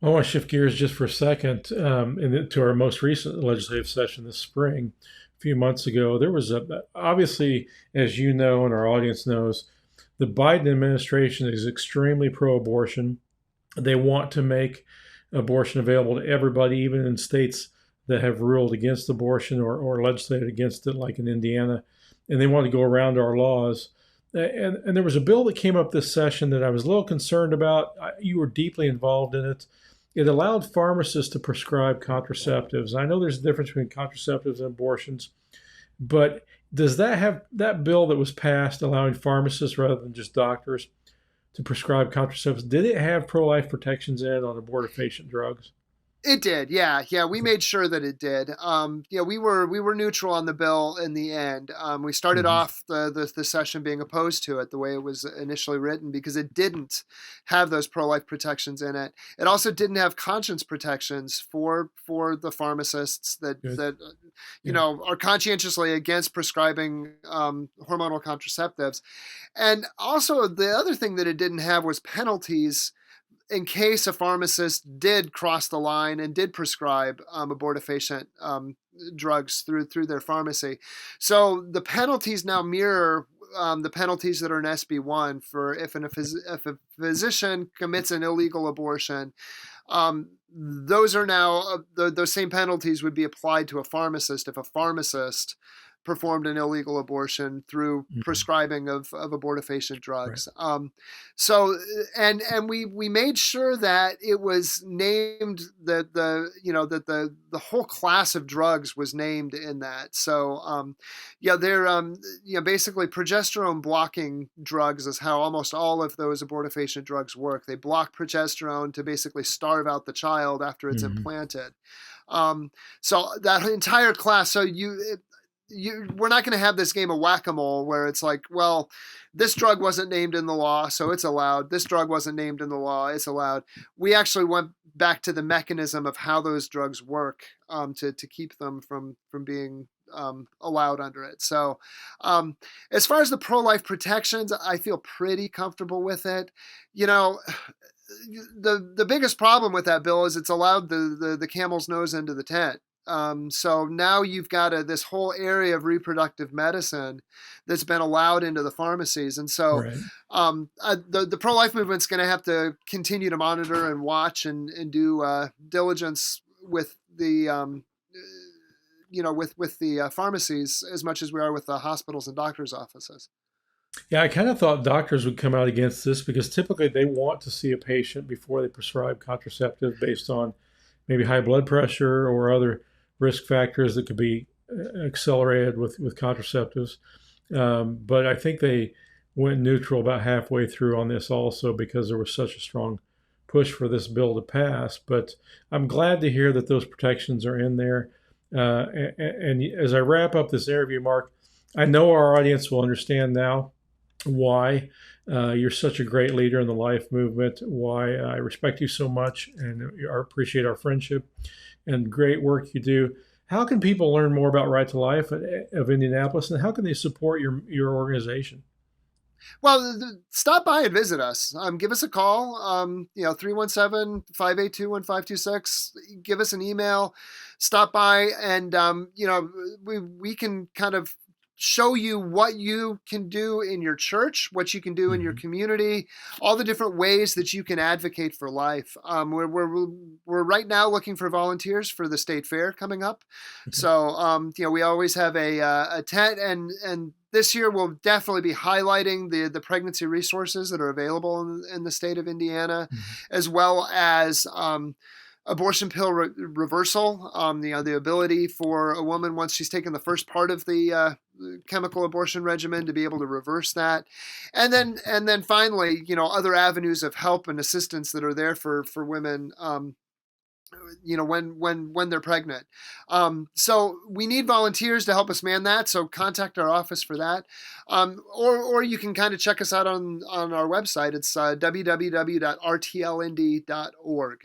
I want to shift gears just for a second to our most recent legislative session this spring. A few months ago, there was obviously, as you know and our audience knows, the Biden administration is extremely pro-abortion. They want to make abortion available to everybody, even in states that have ruled against abortion or legislated against it, like in Indiana, and they want to go around our laws. And there was a bill that came up this session that I was a little concerned about. You were deeply involved in it. It allowed pharmacists to prescribe contraceptives. I know there's a difference between contraceptives and abortions, but does that have that bill that was passed allowing pharmacists rather than just doctors to prescribe contraceptives? Did it have pro-life protections in it on abortifacient drugs? It did, yeah, yeah. We made sure that it did. Yeah, we were neutral on the bill in the end. We started Mm-hmm. off the session being opposed to it the way it was initially written because it didn't have those pro life protections in it. It also didn't have conscience protections for the pharmacists Good. Yeah. are conscientiously against prescribing hormonal contraceptives, and also the other thing that it didn't have was penalties in case a pharmacist did cross the line and did prescribe abortifacient drugs through their pharmacy. So the penalties now mirror the penalties that are in SB1 for if a physician commits an illegal abortion. Those are now those same penalties would be applied to a pharmacist if a pharmacist performed an illegal abortion through Mm-hmm. prescribing of abortifacient Right. drugs. So and we made sure that it was named that the whole class of drugs was named in that. So yeah, they're basically progesterone blocking drugs is how almost all of those abortifacient drugs work. They block progesterone to basically starve out the child after it's Mm-hmm. implanted. Um, so that entire class. So we're not going to have this game of whack-a-mole where it's like, well, this drug wasn't named in the law, so it's allowed. This drug wasn't named in the law, it's allowed. We actually went back to the mechanism of how those drugs work to keep them from being allowed under it. So, um, as far as the pro-life protections, I feel pretty comfortable with it. You know, the biggest problem with that bill is it's allowed the camel's nose into the tent. So now you've got this whole area of reproductive medicine that's been allowed into the pharmacies, and so Right. the pro life movement's going to have to continue to monitor and watch and do diligence with the with the pharmacies as much as we are with the hospitals and doctors' offices. Yeah, I kind of thought doctors would come out against this because typically they want to see a patient before they prescribe contraceptive based on maybe high blood pressure or other risk factors that could be accelerated with contraceptives. But I think they went neutral about halfway through on this also because there was such a strong push for this bill to pass. But I'm glad to hear that those protections are in there. And as I wrap up this interview, Mark, I know our audience will understand now why you're such a great leader in the life movement, why I respect you so much and I appreciate our friendship and great work you do. How can people learn more about Right to Life of Indianapolis, and how can they support your organization? Well, stop by and visit us. Give us a call, 317-582-1526. Give us an email. Stop by and, we can kind of show you what you can do in your church, what you can do in your Mm-hmm. community, all the different ways that you can advocate for life. We're right now looking for volunteers for the state fair coming up. Okay. So, we always have a tent, and this year we'll definitely be highlighting the pregnancy resources that are available in the state of Indiana, Mm-hmm. as well as abortion pill reversal. The ability for a woman once she's taken the first part of the chemical abortion regimen to be able to reverse that, and then finally, other avenues of help and assistance that are there for women. When they're pregnant. So we need volunteers to help us man that. So contact our office for that, or you can kind of check us out on our website. It's www.rtlnd.org.